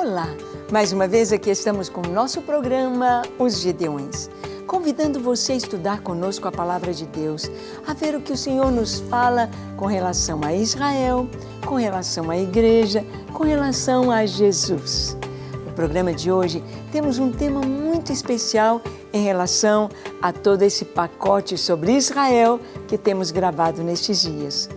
Olá! Mais uma vez aqui estamos com o nosso programa Os Gideões, convidando você a estudar conosco a Palavra de Deus, a ver o que o Senhor nos fala com relação a Israel, com relação à Igreja, com relação a Jesus. No programa de hoje temos um tema muito especial em relação a todo esse pacote sobre Israel que temos gravado nestes dias.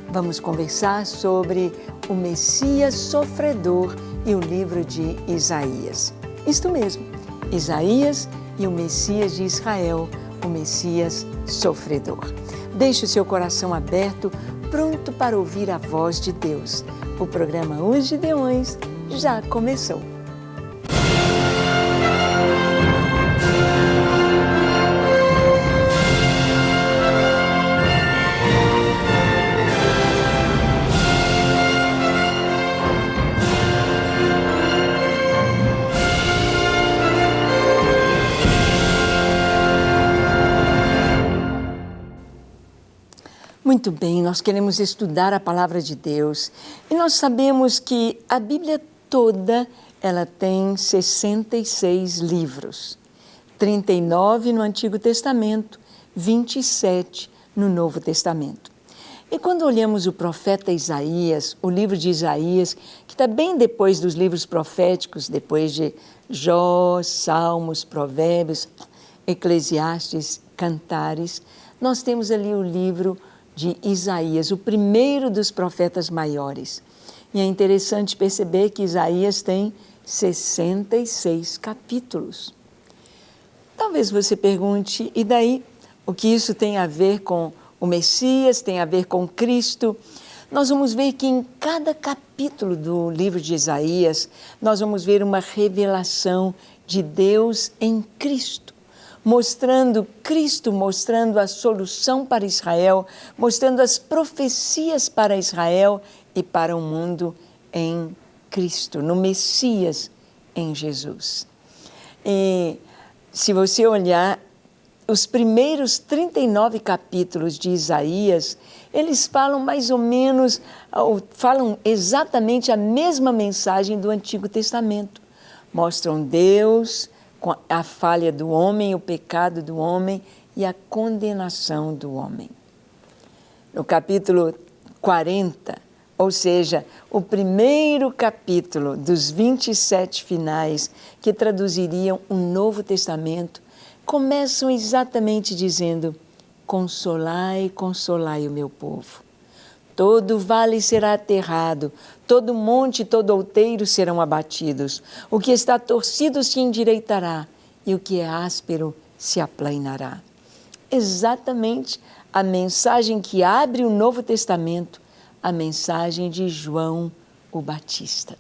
Vamos conversar sobre o Messias sofredor e o livro de Isaías. Isto mesmo, Isaías e o Messias de Israel, o Messias sofredor. Deixe o seu coração aberto, pronto para ouvir a voz de Deus. O programa Os Gideões já começou. Muito bem, nós queremos estudar a Palavra de Deus e nós sabemos que a Bíblia toda ela tem 66 livros, 39 no Antigo Testamento, 27 no Novo Testamento. E quando olhamos o profeta Isaías, o livro de Isaías, que está bem depois dos livros proféticos, depois de Jó, Salmos, Provérbios, Eclesiastes, Cantares, nós temos ali o livro de Isaías, o primeiro dos profetas maiores. E é interessante perceber que Isaías tem 66 capítulos. Talvez você pergunte, e daí? O que isso tem a ver com o Messias, tem a ver com Cristo? Nós vamos ver que em cada capítulo do livro de Isaías, nós vamos ver uma revelação de Deus em Cristo. Mostrando Cristo, mostrando a solução para Israel, mostrando as profecias para Israel e para o mundo em Cristo, no Messias, em Jesus. E se você olhar os primeiros 39 capítulos de Isaías, eles falam mais ou menos, falam exatamente a mesma mensagem do Antigo Testamento. Mostram Deus, com a falha do homem, o pecado do homem e a condenação do homem. No capítulo 40, ou seja, o primeiro capítulo dos 27 finais que traduziriam o Novo Testamento, começam exatamente dizendo: consolai, consolai o meu povo. Todo vale será aterrado, todo monte e todo outeiro serão abatidos. O que está torcido se endireitará e o que é áspero se aplainará. Exatamente a mensagem que abre o Novo Testamento, a mensagem de João o Batista.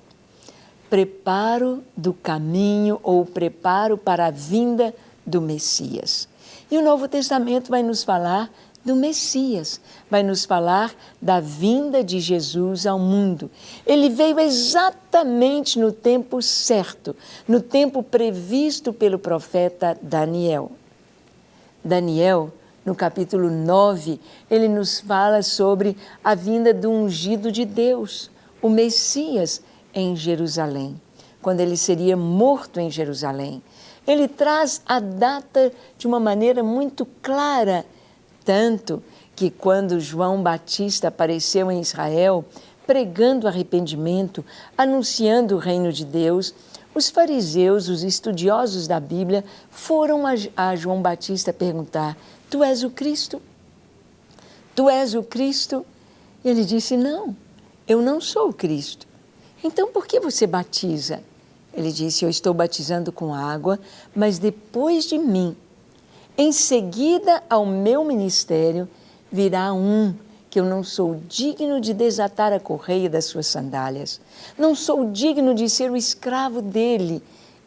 Preparo do caminho ou preparo para a vinda do Messias. E o Novo Testamento vai nos falar do Messias, vai nos falar da vinda de Jesus ao mundo. Ele veio exatamente no tempo certo, no tempo previsto pelo profeta Daniel. Daniel, no capítulo 9, ele nos fala sobre a vinda do ungido de Deus, o Messias, em Jerusalém, quando ele seria morto em Jerusalém. Ele traz a data de uma maneira muito clara, tanto que quando João Batista apareceu em Israel, pregando arrependimento, anunciando o reino de Deus, os fariseus, os estudiosos da Bíblia, foram a João Batista perguntar: tu és o Cristo? Tu és o Cristo? E ele disse: não, eu não sou o Cristo. Então por que você batiza? Ele disse: eu estou batizando com água, mas depois de mim, em seguida ao meu ministério, virá um que eu não sou digno de desatar a correia das suas sandálias. Não sou digno de ser o escravo dele.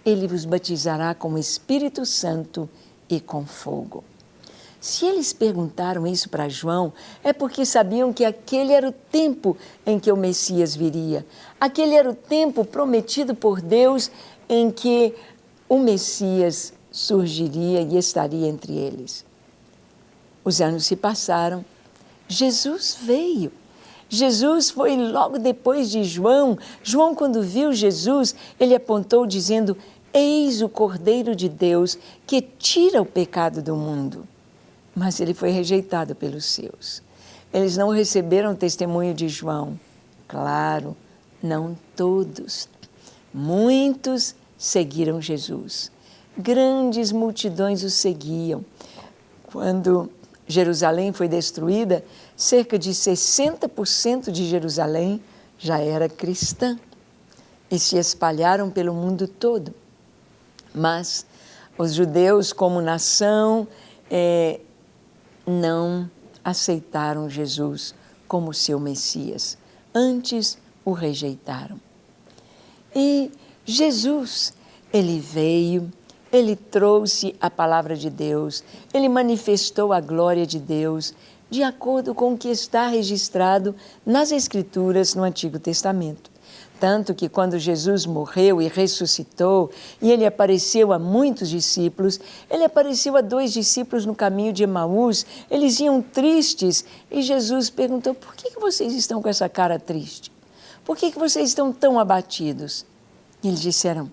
Ele vos batizará com o Espírito Santo e com fogo. Se eles perguntaram isso para João, é porque sabiam que aquele era o tempo em que o Messias viria. Aquele era o tempo prometido por Deus em que o Messias surgiria e estaria entre eles. Os anos se passaram, Jesus veio. Jesus foi logo depois de João. João, quando viu Jesus, ele apontou dizendo: eis o Cordeiro de Deus que tira o pecado do mundo. Mas ele foi rejeitado pelos seus. Eles não receberam o testemunho de João. Claro, não todos. Muitos seguiram Jesus. Grandes multidões o seguiam. Quando Jerusalém foi destruída, cerca de 60% de Jerusalém já era cristã e se espalharam pelo mundo todo. Mas os judeus, como nação, não aceitaram Jesus como seu Messias. Antes, o rejeitaram. E Jesus, ele veio, ele trouxe a palavra de Deus, ele manifestou a glória de Deus, de acordo com o que está registrado nas Escrituras no Antigo Testamento. Tanto que quando Jesus morreu e ressuscitou, e ele apareceu a muitos discípulos, ele apareceu a 2 discípulos no caminho de Emaús, eles iam tristes, e Jesus perguntou: por que vocês estão com essa cara triste? Por que vocês estão tão abatidos? E eles disseram: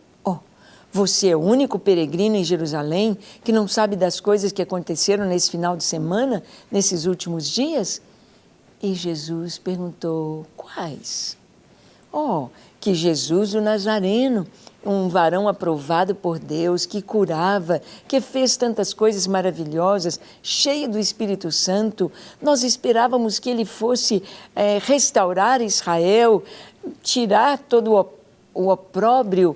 você é o único peregrino em Jerusalém que não sabe das coisas que aconteceram nesse final de semana, nesses últimos dias? E Jesus perguntou: quais? Que Jesus o Nazareno, um varão aprovado por Deus, que curava, que fez tantas coisas maravilhosas, cheio do Espírito Santo. Nós esperávamos que ele fosse restaurar Israel, tirar todo o opróbrio,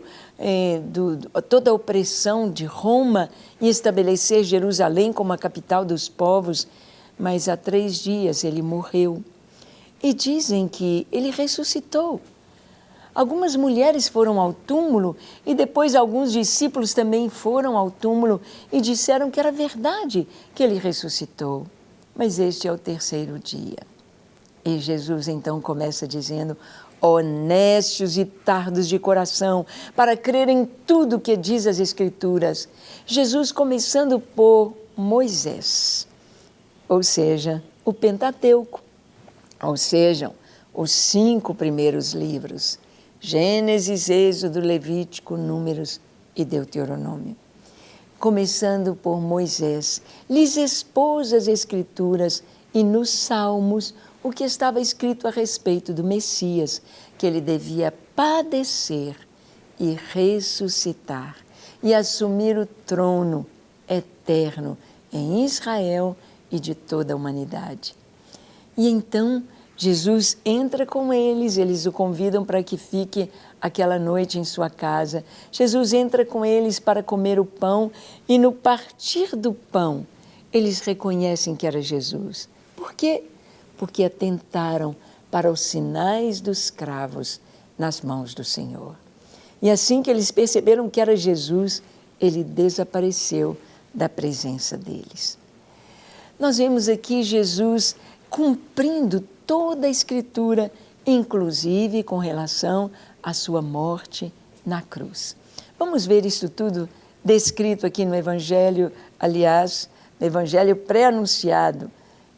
toda a opressão de Roma e estabelecer Jerusalém como a capital dos povos. Mas há 3 dias ele morreu. E dizem que ele ressuscitou. Algumas mulheres foram ao túmulo e depois alguns discípulos também foram ao túmulo e disseram que era verdade que ele ressuscitou. Mas este é o 3º dia. E Jesus então começa dizendo: honestos e tardos de coração, para crer em tudo que diz as Escrituras. Jesus começando por Moisés, ou seja, o Pentateuco, ou seja, os 5 primeiros livros, Gênesis, Êxodo, Levítico, Números e Deuteronômio. Começando por Moisés, lhes expôs as Escrituras e nos Salmos o que estava escrito a respeito do Messias, que ele devia padecer e ressuscitar e assumir o trono eterno em Israel e de toda a humanidade. E então Jesus entra com eles, eles o convidam para que fique aquela noite em sua casa. Jesus entra com eles para comer o pão e no partir do pão eles reconhecem que era Jesus. Por quê? Porque atentaram para os sinais dos cravos nas mãos do Senhor. E assim que eles perceberam que era Jesus, ele desapareceu da presença deles. Nós vemos aqui Jesus cumprindo toda a Escritura, inclusive com relação à sua morte na cruz. Vamos ver isso tudo descrito aqui no Evangelho, aliás, no Evangelho pré-anunciado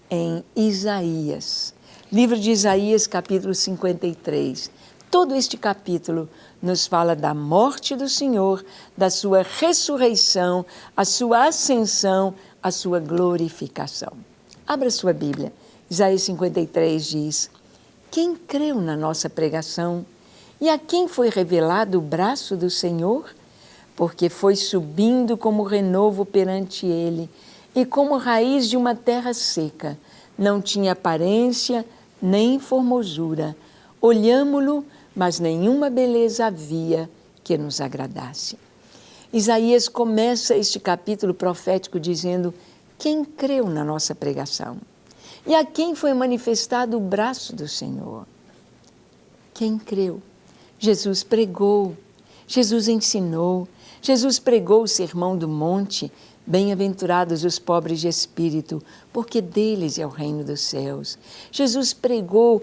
em Isaías. Livro de Isaías, capítulo 53. Todo este capítulo nos fala da morte do Senhor, da sua ressurreição, a sua ascensão, a sua glorificação. Abra sua Bíblia. Isaías 53 diz: quem creu na nossa pregação e a quem foi revelado o braço do Senhor? Porque foi subindo como renovo perante ele e como raiz de uma terra seca. Não tinha aparência nem formosura. Olhámo-lo, mas nenhuma beleza havia que nos agradasse. Isaías começa este capítulo profético dizendo: quem creu na nossa pregação? E a quem foi manifestado o braço do Senhor? Quem creu? Jesus pregou, Jesus ensinou, Jesus pregou o Sermão do Monte. Bem-aventurados os pobres de espírito, porque deles é o reino dos céus. Jesus pregou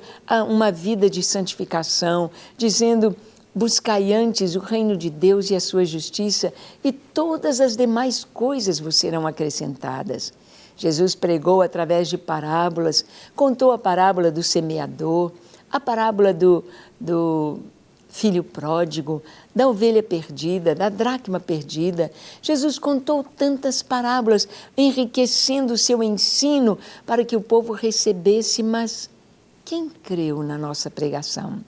uma vida de santificação, dizendo: buscai antes o reino de Deus e a sua justiça, e todas as demais coisas vos serão acrescentadas. Jesus pregou através de parábolas, contou a parábola do semeador, a parábola do filho pródigo, da ovelha perdida, da dracma perdida. Jesus contou tantas parábolas, enriquecendo o seu ensino para que o povo recebesse, mas quem creu na nossa pregação?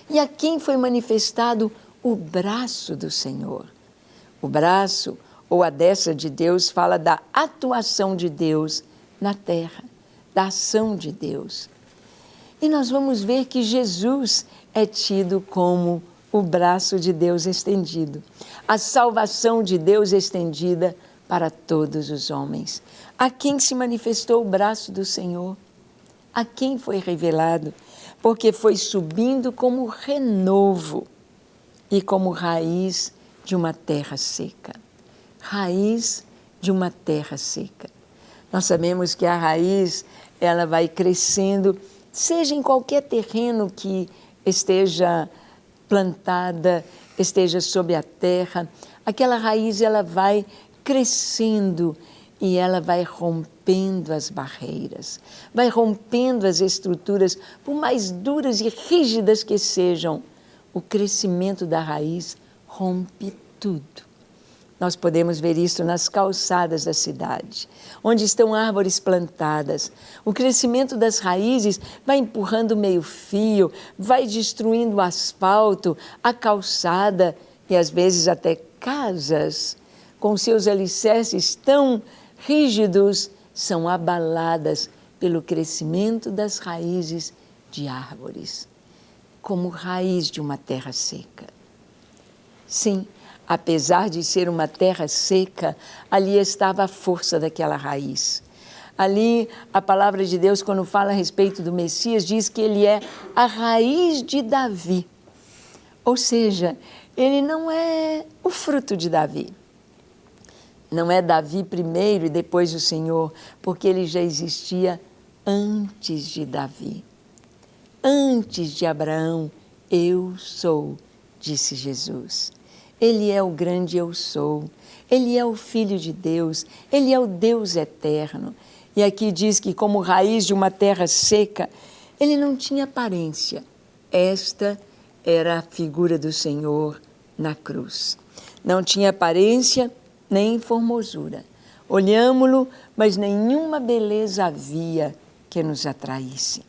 E a quem foi manifestado o braço do Senhor? O braço ou a destra de Deus fala da atuação de Deus na terra, da ação de Deus. E nós vamos ver que Jesus é tido como o braço de Deus estendido, a salvação de Deus estendida para todos os homens. A quem se manifestou o braço do Senhor? A quem foi revelado? Porque foi subindo como renovo e como raiz de uma terra seca. Raiz de uma terra seca. Nós sabemos que a raiz, ela vai crescendo, seja em qualquer terreno que esteja plantada, esteja sob a terra, aquela raiz ela vai crescendo e ela vai rompendo as barreiras, vai rompendo as estruturas, por mais duras e rígidas que sejam, o crescimento da raiz rompe tudo. Nós podemos ver isso nas calçadas da cidade, onde estão árvores plantadas. O crescimento das raízes vai empurrando o meio-fio, vai destruindo o asfalto, a calçada e às vezes até casas, com seus alicerces tão rígidos, são abaladas pelo crescimento das raízes de árvores, como raiz de uma terra seca. Sim, apesar de ser uma terra seca, ali estava a força daquela raiz. Ali, a palavra de Deus, quando fala a respeito do Messias, diz que ele é a raiz de Davi. Ou seja, ele não é o fruto de Davi. Não é Davi primeiro e depois o Senhor, porque ele já existia antes de Davi. Antes de Abraão, eu sou, disse Jesus. Ele é o grande eu sou, Ele é o Filho de Deus, Ele é o Deus eterno. E aqui diz que como raiz de uma terra seca, Ele não tinha aparência. Esta era a figura do Senhor na cruz. Não tinha aparência nem formosura. Olhámo-lo, mas nenhuma beleza havia que nos atraísse.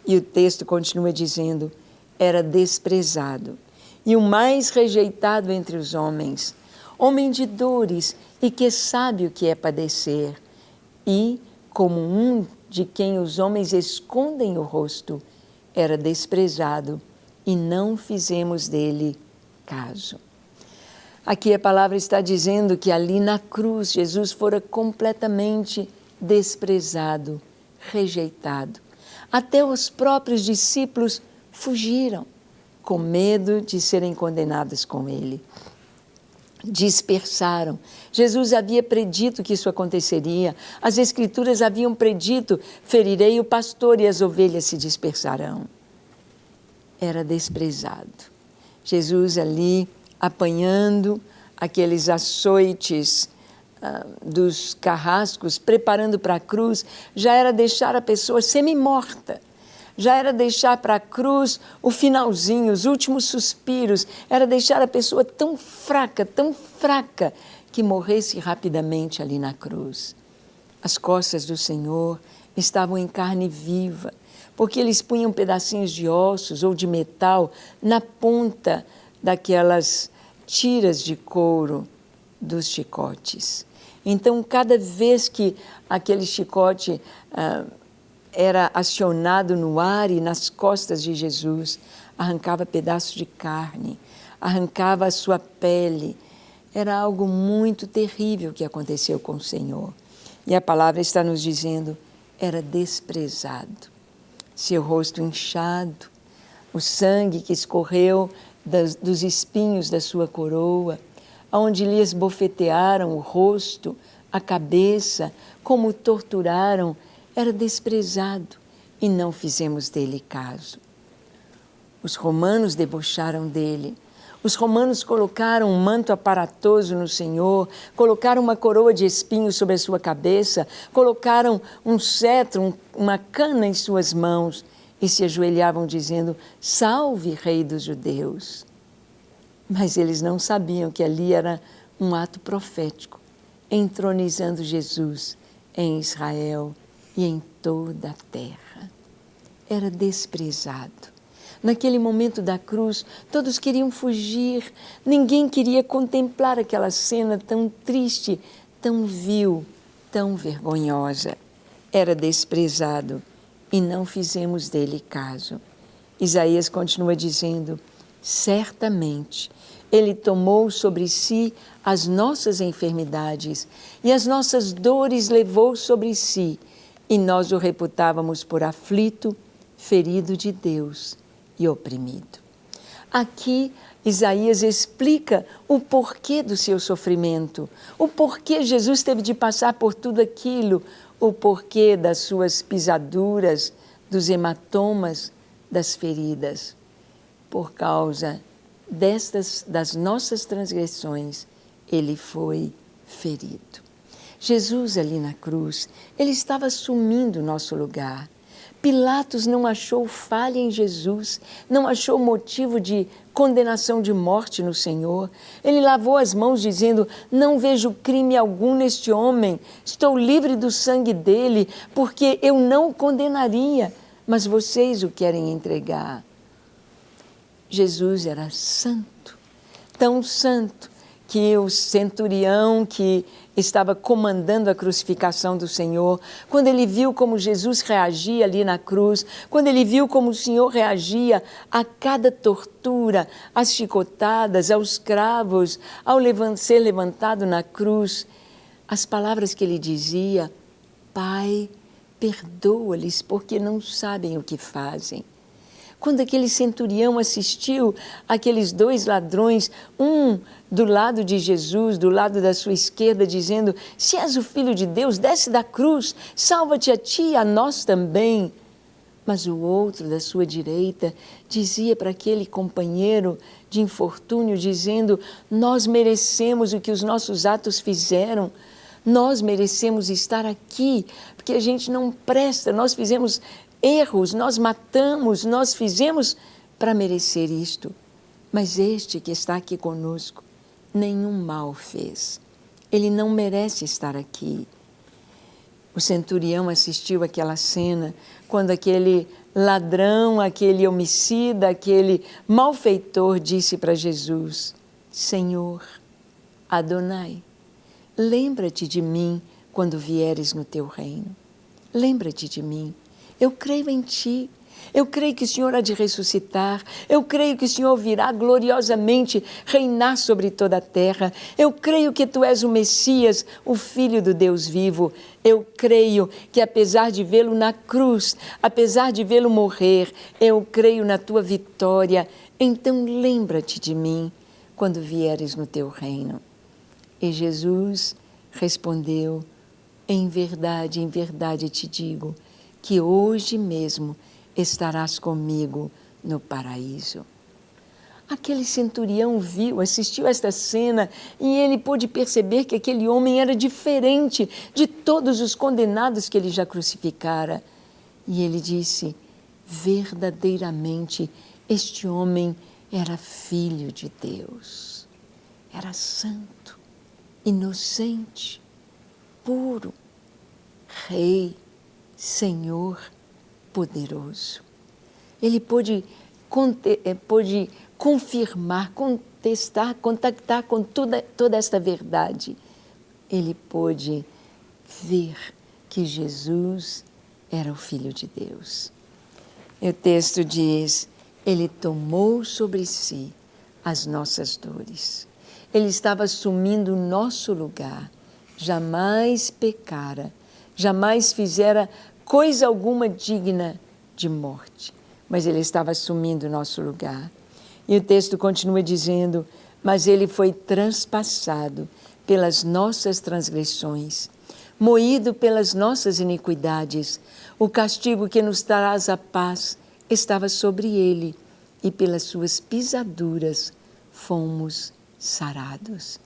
E o texto continua dizendo, era desprezado. E o mais rejeitado entre os homens, homem de dores e que sabe o que é padecer, e, como um de quem os homens escondem o rosto, era desprezado e não fizemos dele caso. Aqui a palavra está dizendo que ali na cruz Jesus fora completamente desprezado, rejeitado. Até os próprios discípulos fugiram, com medo de serem condenados com ele. Dispersaram. Jesus havia predito que isso aconteceria. As Escrituras haviam predito, ferirei o pastor e as ovelhas se dispersarão. Era desprezado. Jesus ali apanhando aqueles açoites dos carrascos, preparando para a cruz, já era deixar a pessoa semi-morta. Já era deixar para a cruz o finalzinho, os últimos suspiros, era deixar a pessoa tão fraca, que morresse rapidamente ali na cruz. As costas do Senhor estavam em carne viva, porque eles punham pedacinhos de ossos ou de metal na ponta daquelas tiras de couro dos chicotes. Então, cada vez que aquele chicote era acionado no ar e nas costas de Jesus, arrancava pedaços de carne, arrancava a sua pele. Era algo muito terrível que aconteceu com o Senhor. E a palavra está nos dizendo, era desprezado. Seu rosto inchado, o sangue que escorreu dos espinhos da sua coroa, onde lhe esbofetearam o rosto, a cabeça, como o torturaram, era desprezado e não fizemos dele caso. Os romanos debocharam dele. Os romanos colocaram um manto aparatoso no Senhor, colocaram uma coroa de espinhos sobre a sua cabeça, colocaram um cetro, uma cana em suas mãos e se ajoelhavam dizendo: salve, Rei dos Judeus. Mas eles não sabiam que ali era um ato profético, entronizando Jesus em Israel e em toda a terra. Era desprezado. Naquele momento da cruz, todos queriam fugir, ninguém queria contemplar aquela cena tão triste, tão vil, tão vergonhosa. Era desprezado e não fizemos dele caso. Isaías continua dizendo: certamente ele tomou sobre si as nossas enfermidades e as nossas dores levou sobre si, e nós o reputávamos por aflito, ferido de Deus e oprimido. Aqui, Isaías explica o porquê do seu sofrimento, o porquê Jesus teve de passar por tudo aquilo, o porquê das suas pisaduras, dos hematomas, das feridas. Por causa das nossas transgressões, ele foi ferido. Jesus ali na cruz, ele estava assumindo o nosso lugar. Pilatos não achou falha em Jesus, não achou motivo de condenação de morte no Senhor. Ele lavou as mãos dizendo: não vejo crime algum neste homem, estou livre do sangue dele, porque eu não o condenaria, mas vocês o querem entregar. Jesus era santo, tão santo, que o centurião que estava comandando a crucificação do Senhor, quando ele viu como Jesus reagia ali na cruz, quando ele viu como o Senhor reagia a cada tortura, às chicotadas, aos cravos, ao ser levantado na cruz, as palavras que ele dizia: Pai, perdoa-lhes porque não sabem o que fazem. Quando aquele centurião assistiu aqueles dois ladrões, um do lado de Jesus, do lado da sua esquerda, dizendo: se és o Filho de Deus, desce da cruz, salva-te a ti e a nós também. Mas o outro da sua direita dizia para aquele companheiro de infortúnio, dizendo: nós merecemos o que os nossos atos fizeram, nós merecemos estar aqui, porque a gente não presta, nós fizemos erros, nós matamos, nós fizemos para merecer isto. Mas este que está aqui conosco, nenhum mal fez. Ele não merece estar aqui. O centurião assistiu àquela cena, quando aquele ladrão, aquele homicida, aquele malfeitor disse para Jesus: Senhor, Adonai, lembra-te de mim quando vieres no teu reino. Lembra-te de mim. Eu creio em ti, eu creio que o Senhor há de ressuscitar, eu creio que o Senhor virá gloriosamente reinar sobre toda a terra, eu creio que tu és o Messias, o Filho do Deus vivo, eu creio que apesar de vê-lo na cruz, apesar de vê-lo morrer, eu creio na tua vitória, então lembra-te de mim quando vieres no teu reino. E Jesus respondeu: em verdade te digo, que hoje mesmo estarás comigo no paraíso. Aquele centurião viu, assistiu a esta cena e ele pôde perceber que aquele homem era diferente de todos os condenados que ele já crucificara. E ele disse: verdadeiramente este homem era filho de Deus. Era santo, inocente, puro, rei, Senhor poderoso. Ele pôde confirmar, contestar, contactar com toda esta verdade. Ele pôde ver que Jesus era o Filho de Deus. E o texto diz: ele tomou sobre si as nossas dores. Ele estava assumindo o nosso lugar. Jamais pecara, jamais fizera coisa alguma digna de morte, mas ele estava assumindo o nosso lugar. E o texto continua dizendo: mas ele foi transpassado pelas nossas transgressões, moído pelas nossas iniquidades. O castigo que nos traz a paz estava sobre ele, e pelas suas pisaduras fomos sarados.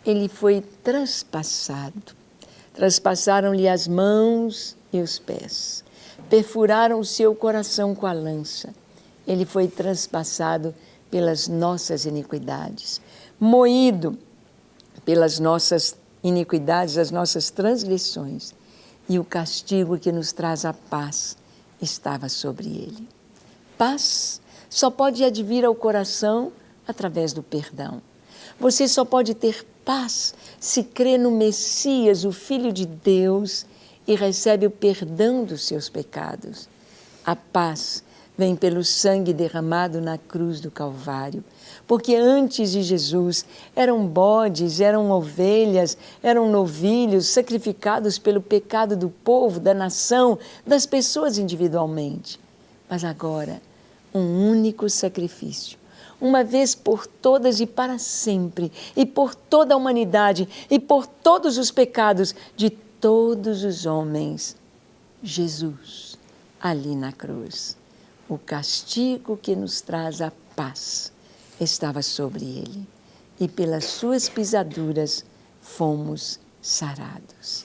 Ele foi traspassado. Traspassaram-lhe as mãos e os pés. Perfuraram o seu coração com a lança. Ele foi traspassado pelas nossas iniquidades, moído pelas nossas iniquidades, as nossas transgressões, e o castigo que nos traz a paz estava sobre ele. Paz só pode advir ao coração através do perdão. Você só pode ter paz se crê no Messias, o Filho de Deus, e recebe o perdão dos seus pecados. A paz vem pelo sangue derramado na cruz do Calvário, porque antes de Jesus eram bodes, eram ovelhas, eram novilhos sacrificados pelo pecado do povo, da nação, das pessoas individualmente. Mas agora, um único sacrifício, uma vez por todas e para sempre, e por toda a humanidade, e por todos os pecados de todos os homens. Jesus, ali na cruz, o castigo que nos traz a paz estava sobre ele, e pelas suas pisaduras fomos sarados.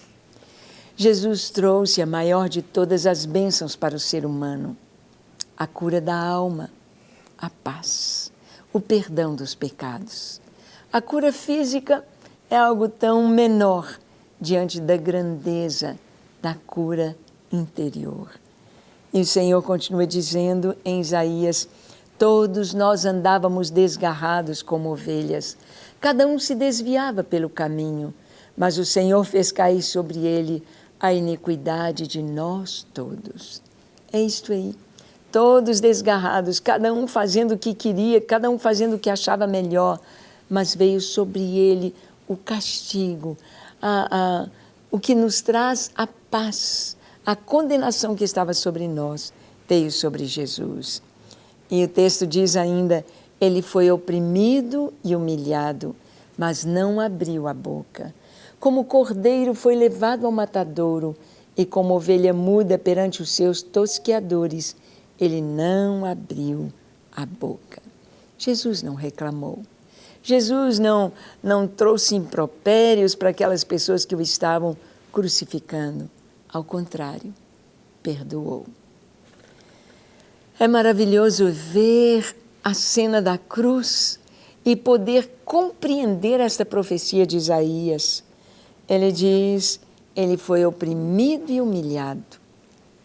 Jesus trouxe a maior de todas as bênçãos para o ser humano, a cura da alma, a paz, o perdão dos pecados. A cura física é algo tão menor diante da grandeza da cura interior. E o Senhor continua dizendo em Isaías: todos nós andávamos desgarrados como ovelhas, cada um se desviava pelo caminho, mas o Senhor fez cair sobre ele a iniquidade de nós todos. É isto aí. Todos desgarrados, cada um fazendo o que queria, cada um fazendo o que achava melhor, mas veio sobre ele o castigo, o que nos traz a paz, a condenação que estava sobre nós, veio sobre Jesus. E o texto diz ainda, ele foi oprimido e humilhado, mas não abriu a boca. Como cordeiro foi levado ao matadouro, e como ovelha muda perante os seus tosqueadores, ele não abriu a boca. Jesus não reclamou. Jesus não trouxe impropérios para aquelas pessoas que o estavam crucificando. Ao contrário, perdoou. É maravilhoso ver a cena da cruz e poder compreender esta profecia de Isaías. Ele diz, ele foi oprimido e humilhado,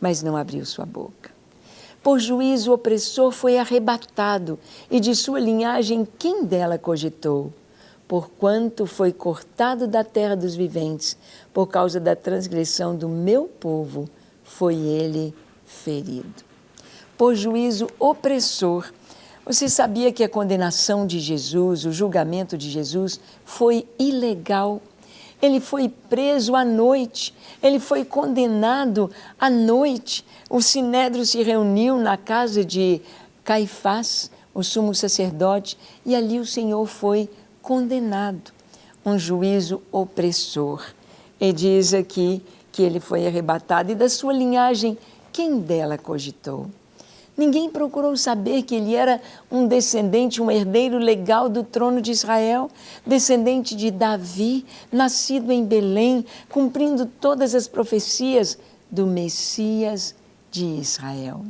mas não abriu sua boca. Por juízo, o opressor foi arrebatado, e de sua linhagem quem dela cogitou? Porquanto foi cortado da terra dos viventes, por causa da transgressão do meu povo, foi ele ferido. Por juízo opressor. Você sabia que a condenação de Jesus, o julgamento de Jesus, foi ilegal? Ele foi preso à noite, ele foi condenado à noite. O Sinédrio se reuniu na casa de Caifás, o sumo sacerdote, e ali o Senhor foi condenado. Um juízo opressor. E diz aqui que ele foi arrebatado, e da sua linhagem, quem dela cogitou? Ninguém procurou saber que ele era um descendente, um herdeiro legal do trono de Israel, descendente de Davi, nascido em Belém, cumprindo todas as profecias do Messias de Israel.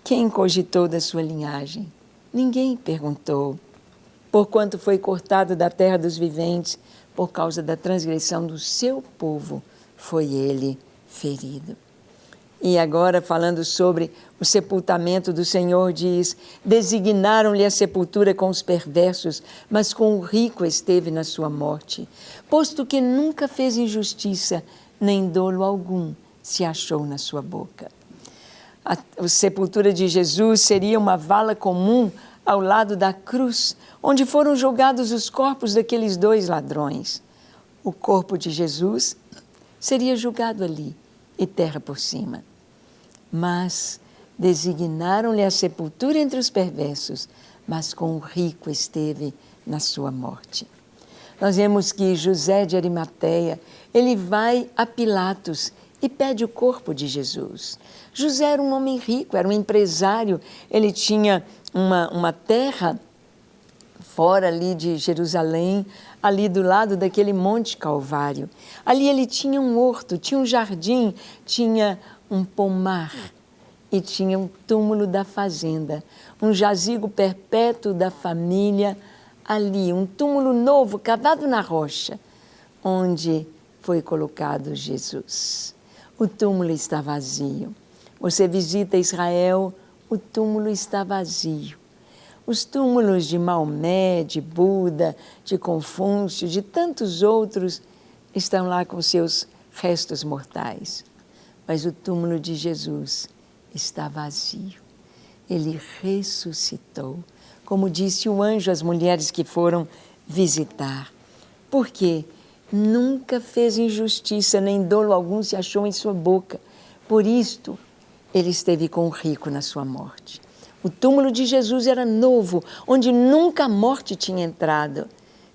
Quem cogitou da sua linhagem? Ninguém perguntou. Porquanto foi cortado da terra dos viventes, por causa da transgressão do seu povo, foi ele ferido. E agora, falando sobre o sepultamento do Senhor, diz, designaram-lhe a sepultura com os perversos, mas com o rico esteve na sua morte, posto que nunca fez injustiça, nem dolo algum se achou na sua boca. A sepultura de Jesus seria uma vala comum ao lado da cruz, onde foram jogados os corpos daqueles dois ladrões. O corpo de Jesus seria julgado ali, e terra por cima. Mas designaram-lhe a sepultura entre os perversos, mas com o rico esteve na sua morte. Nós vemos que José de Arimateia, ele vai a Pilatos e pede o corpo de Jesus. José era um homem rico, era um empresário, ele tinha uma terra fora ali de Jerusalém, ali do lado daquele Monte Calvário. Ali ele tinha um horto, tinha um jardim, tinha um pomar e tinha um túmulo da fazenda, um jazigo perpétuo da família ali, um túmulo novo cavado na rocha, onde foi colocado Jesus. O túmulo está vazio. Você visita Israel, o túmulo está vazio. Os túmulos de Maomé, de Buda, de Confúcio, de tantos outros estão lá com seus restos mortais. Mas o túmulo de Jesus está vazio. Ele ressuscitou, como disse o anjo às mulheres que foram visitar. Por quê? Nunca fez injustiça, nem dolo algum se achou em sua boca. Por isto, ele esteve com o rico na sua morte. O túmulo de Jesus era novo, onde nunca a morte tinha entrado.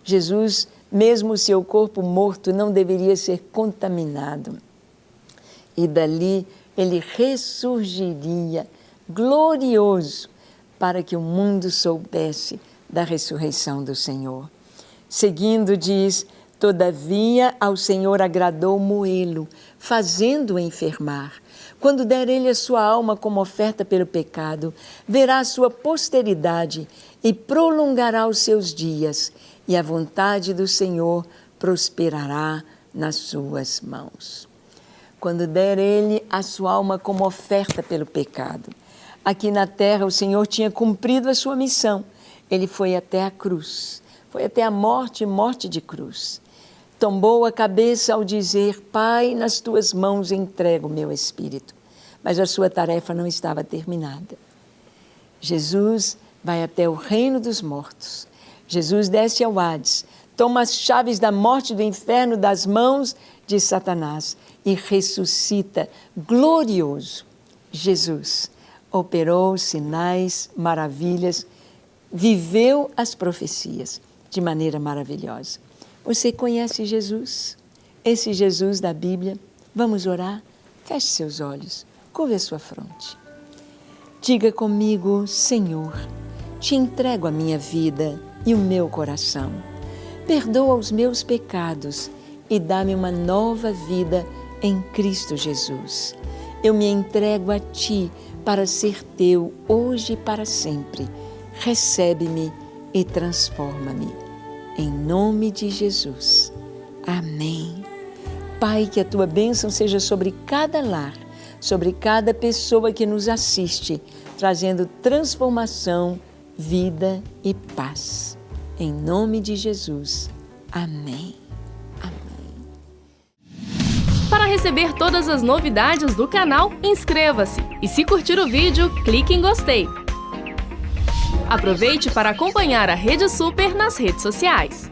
Jesus, mesmo o seu corpo morto, não deveria ser contaminado. E dali ele ressurgiria, glorioso, para que o mundo soubesse da ressurreição do Senhor. Seguindo, diz: todavia ao Senhor agradou moê-lo, fazendo-o enfermar. Quando der ele a sua alma como oferta pelo pecado, verá a sua posteridade e prolongará os seus dias, e a vontade do Senhor prosperará nas suas mãos. Quando der ele a sua alma como oferta pelo pecado. Aqui na terra o Senhor tinha cumprido a sua missão. Ele foi até a cruz, foi até a morte, morte de cruz. Tombou a cabeça ao dizer: Pai, nas tuas mãos entrego o meu espírito. Mas a sua tarefa não estava terminada. Jesus vai até o reino dos mortos. Jesus desce ao Hades, toma as chaves da morte e do inferno das mãos de Satanás e ressuscita glorioso. Jesus operou sinais, maravilhas, viveu as profecias de maneira maravilhosa. Você conhece Jesus? Esse Jesus da Bíblia? Vamos orar? Feche seus olhos, curve a sua fronte. Diga comigo: Senhor, te entrego a minha vida e o meu coração. Perdoa os meus pecados e dá-me uma nova vida em Cristo Jesus. Eu me entrego a Ti para ser Teu hoje e para sempre. Recebe-me e transforma-me. Em nome de Jesus. Amém. Pai, que a Tua bênção seja sobre cada lar, sobre cada pessoa que nos assiste, trazendo transformação, vida e paz. Em nome de Jesus. Amém. Amém. Para receber todas as novidades do canal, inscreva-se e, se curtir o vídeo, clique em gostei. Aproveite para acompanhar a Rede Super nas redes sociais.